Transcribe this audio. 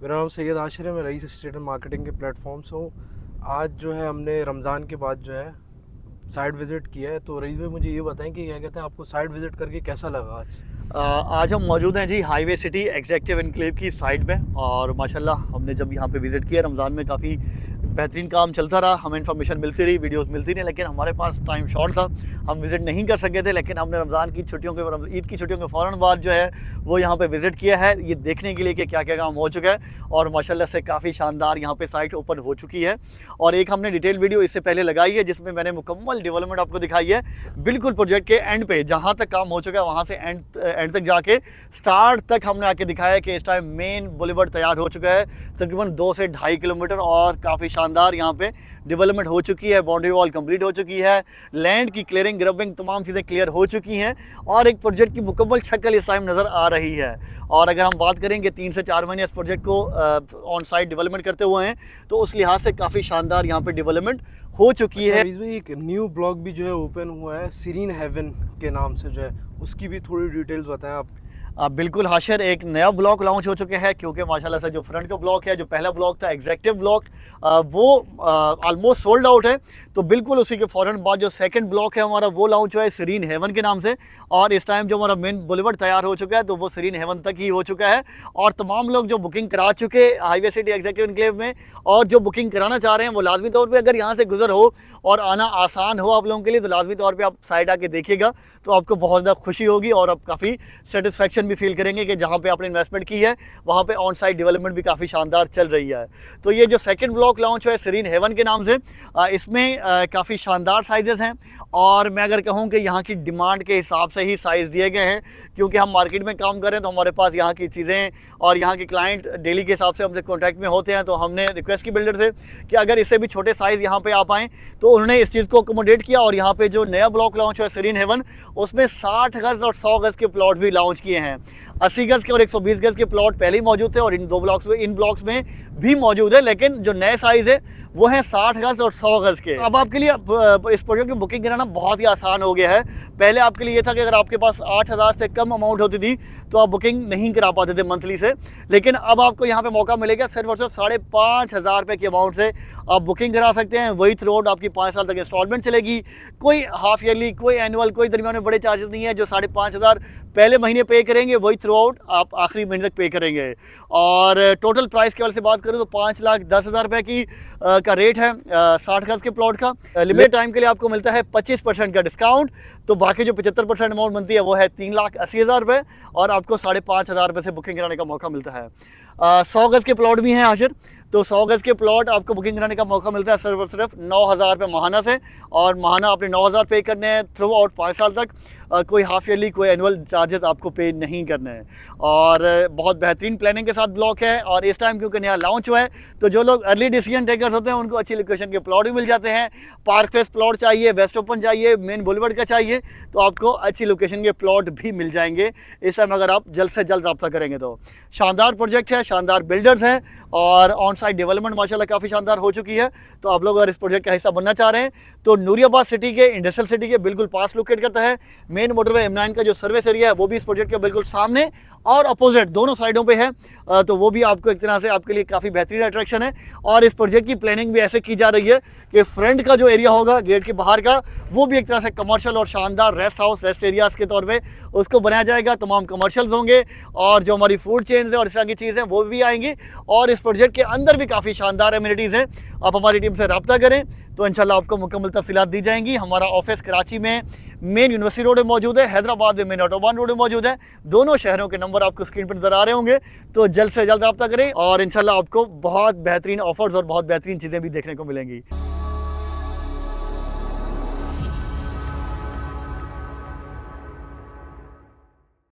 मेरा नाम सैयद आशिर है, मैं रईस स्टेट एंड मार्केटिंग के प्लेटफॉर्म से हूँ। आज जो है हमने रमज़ान के बाद जो है साइट विज़िट किया है। तो रईस भाई मुझे ये बताएं कि क्या कहते हैं, आपको साइट विज़िट करके कैसा लगा आज? आज हम मौजूद हैं जी हाईवे सिटी एग्जेक्टिव एनक्लेव की साइट में। और माशाल्लाह हमने जब यहाँ पे विज़िट किया रमज़ान में काफ़ी बेहतरीन काम चलता रहा, हमें इन्फॉर्मेशन मिलती रही, वीडियोस मिलती रही, लेकिन हमारे पास टाइम शॉर्ट था, हम विज़िट नहीं कर सके थे। लेकिन हमने रमज़ान की छुट्टियों के ईद की छुट्टियों के फ़ौरन बाद जो है वो यहाँ पे विज़िट किया है, ये देखने के लिए कि क्या क्या काम हो चुका है। और माशाल्लाह से काफ़ी शानदार यहाँ पे साइट ओपन हो चुकी है। और एक हमने डिटेल वीडियो इससे पहले लगाई है जिसमें मैंने मुकम्मल डेवलपमेंट आपको दिखाई है, बिल्कुल प्रोजेक्ट के एंड पे जहाँ तक काम हो चुका है वहाँ से एंड तक जाके स्टार्ट तक हमने आके दिखाया कि इस टाइम मेन बुलेवर्ड तैयार हो चुका है, तकरीबन 2 से 2.5 किलोमीटर, और काफ़ी शानदार यहाँ पे डेवलपमेंट हो चुकी है। बाउंड्री वॉल कंप्लीट हो चुकी है, लैंड की क्लियरिंग ग्रबिंग तमाम चीज़ें क्लियर हो चुकी हैं, और एक प्रोजेक्ट की मुकम्मल शक्ल इस टाइम नज़र आ रही है। और अगर हम बात करेंगे 3 से 4 महीने इस प्रोजेक्ट को ऑन साइट डेवलपमेंट करते हुए हैं, तो उस लिहाज से काफ़ी शानदार यहाँ पे डेवलपमेंट हो चुकी है। इसमें एक न्यू ब्लॉग भी जो है ओपन हुआ है सीरीन हेवन के नाम से, जो है उसकी भी थोड़ी डिटेल्स बताएं आप। बिल्कुल हाशिर, एक नया ब्लॉक लॉन्च हो चुके हैं, क्योंकि माशाल्लाह से जो फ्रंट का ब्लॉक है, जो पहला ब्लॉक था एग्जेक्टिव ब्लॉक, वो ऑलमोस्ट सोल्ड आउट है। तो बिल्कुल उसी के फ़ौरन बाद जो सेकंड ब्लॉक है हमारा वो लॉन्च हुआ है सीरीन हेवन के नाम से। और इस टाइम जो हमारा मेन बुलेवर्ड तैयार हो चुका है तो वो सीरीन हेवन तक ही हो चुका है। और तमाम लोग जो बुकिंग करा चुके हाईवे सिटी एग्जेक्टिव एनक्लेव में, और जो बुकिंग कराना चाह रहे हैं, वो लाजमी तौर पर अगर यहाँ से गुजर हो और आना आसान हो आप लोगों के लिए, तो लाजमी तौर पर आप साइड आके देखिएगा, तो आपको बहुत ज़्यादा खुशी होगी और आप काफ़ी सेटिस्फेक्शन भी फील करेंगे कि जहाँ पे आपने इन्वेस्टमेंट की है वहाँ पे ऑन साइट डेवलपमेंट भी काफ़ी शानदार चल रही है। तो ये जो सेकंड ब्लॉक लॉन्च हुआ है सीरीन हेवन के नाम से, इसमें काफ़ी शानदार साइजेस हैं। और मैं अगर कहूँ कि यहाँ की डिमांड के हिसाब से ही साइज़ दिए गए हैं, क्योंकि हम मार्केट में काम कर रहे हैं तो हमारे पास यहाँ की चीज़ें और यहाँ के क्लाइंट डेली के हिसाब से हमसे कॉन्टैक्ट में होते हैं। तो हमने रिक्वेस्ट की बिल्डर से कि अगर इससे भी छोटे साइज़ यहाँ पे आ पाएँ, तो उन्होंने इस चीज़ को अकोमोडेट किया। और यहाँ पे जो नया ब्लॉक लॉन्च हुआ है सीरीन हेवन, उसमें 60 गज़ और 100 गज़ के प्लॉट भी लॉन्च किए हैं। 80 गज़ के और 120 गज़ के प्लॉट पहले ही मौजूद थे, और इन ब्लॉक्स में भी मौजूद है, लेकिन जो नए साइज़ है वो है 60 गज़ और 100 गज़ के। अब आपके लिए इस प्रोजेक्ट की बुकिंग कराना बहुत ही आसान हो गया है। पहले आपके लिए ये था कि अगर आपके पास 8,000 से कम अमाउंट होती थी तो आप बुकिंग नहीं करा पाते थे मंथली से, लेकिन अब आपको यहाँ पे मौका मिलेगा सिर्फ और सिर्फ 5,500 रुपये की अमाउंट से आप बुकिंग करा सकते हैं। वही थ्रू आउट आपकी 5 साल तक इंस्टॉलमेंट चलेगी, कोई हाफ ईयरली, कोई एनुअल, कोई दरमियान में बड़े चार्जेस नहीं है। जो 5,500 पहले महीने पे करेंगे वही थ्रू आउट आप आखिरी महीने तक पे करेंगे। और टोटल प्राइस के वाले से बात करें तो 5,10,000 रुपये की का रेट है 60 गज़ के प्लॉट का। लिमिटेड टाइम के लिए आपको मिलता है 25% का डिस्काउंट, तो बाकी जो 75% अमाउंट बनती है वो है 3,80,000 रुपये, और आपको 5,500 रुपये से बुकिंग कराने का मौका मिलता है। 100 गज़ के प्लॉट भी हैं आखिर, तो 100 गज़ के प्लॉट आपको बुकिंग कराने का मौका मिलता है सिर्फ और सिर्फ 9,000 रुपये माहाना से, और माहाना आपने 9,000 पे करने हैं थ्रू आउट 5 साल तक। कोई हाफ ईयरली, कोई एनुअल चार्जेस आपको पे नहीं करने हैं। और बहुत बेहतरीन प्लानिंग के साथ ब्लॉक है। और इस टाइम क्योंकि नया लॉन्च हुआ है, तो जो लोग अर्ली डिसीजन टेकर्स होते हैं उनको अच्छी लोकेशन के प्लॉट भी मिल जाते हैं। पार्क फेस प्लॉट चाहिए, वेस्ट ओपन चाहिए, मेन बुलेवर्ड का चाहिए, तो आपको अच्छी लोकेशन के प्लॉट भी मिल जाएंगे इस टाइम, अगर आप जल्द से जल्द रब्ता करेंगे तो। शानदार प्रोजेक्ट है, शानदार बिल्डर्स हैं, और ऑन साइट डेवलपमेंट माशाल्लाह काफ़ी शानदार हो चुकी है। तो आप लोग अगर इस प्रोजेक्ट का हिस्सा बनना चाह रहे हैं तो नूरियाबाद सिटी के इंडस्ट्रियल सिटी के बिल्कुल पास लोकेट करता है। मेन मोटरवे M9 का जो सर्विस एरिया है वो भी इस प्रोजेक्ट के बिल्कुल सामने और अपोजिट दोनों साइडों पे है। तो वो भी आपको एक तरह से आपके लिए काफ़ी बेहतरीन अट्रैक्शन है। और इस प्रोजेक्ट की प्लानिंग भी ऐसे की जा रही है कि फ्रंट का जो एरिया होगा गेट के बाहर का, वो भी एक तरह से कमर्शियल और शानदार रेस्ट एरियाज़ के तौर पे उसको बनाया जाएगा। तमाम कमर्शियल्स होंगे, और जो हमारी फूड चेन्स है और इस तरह की चीज़ें वो भी आएंगी। और इस प्रोजेक्ट के अंदर भी काफ़ी शानदार एमिनिटीज़ हैं। आप हमारी टीम से रब्ता करें तो इंशाल्लाह आपको मुकम्मल तफसीलात दी जाएंगी। हमारा ऑफिस कराची में मेन यूनिवर्सिटी रोड में मौजूद है, हैदराबाद में मेन ऑटोबान रोड में मौजूद है। दोनों शहरों के नंबर आपको स्क्रीन पर नजर आ रहे होंगे, तो जल्द से जल्द रब्ता करें, और इंशाल्लाह आपको बहुत बेहतरीन ऑफर्स और बहुत बेहतरीन चीज़ें भी देखने को मिलेंगी।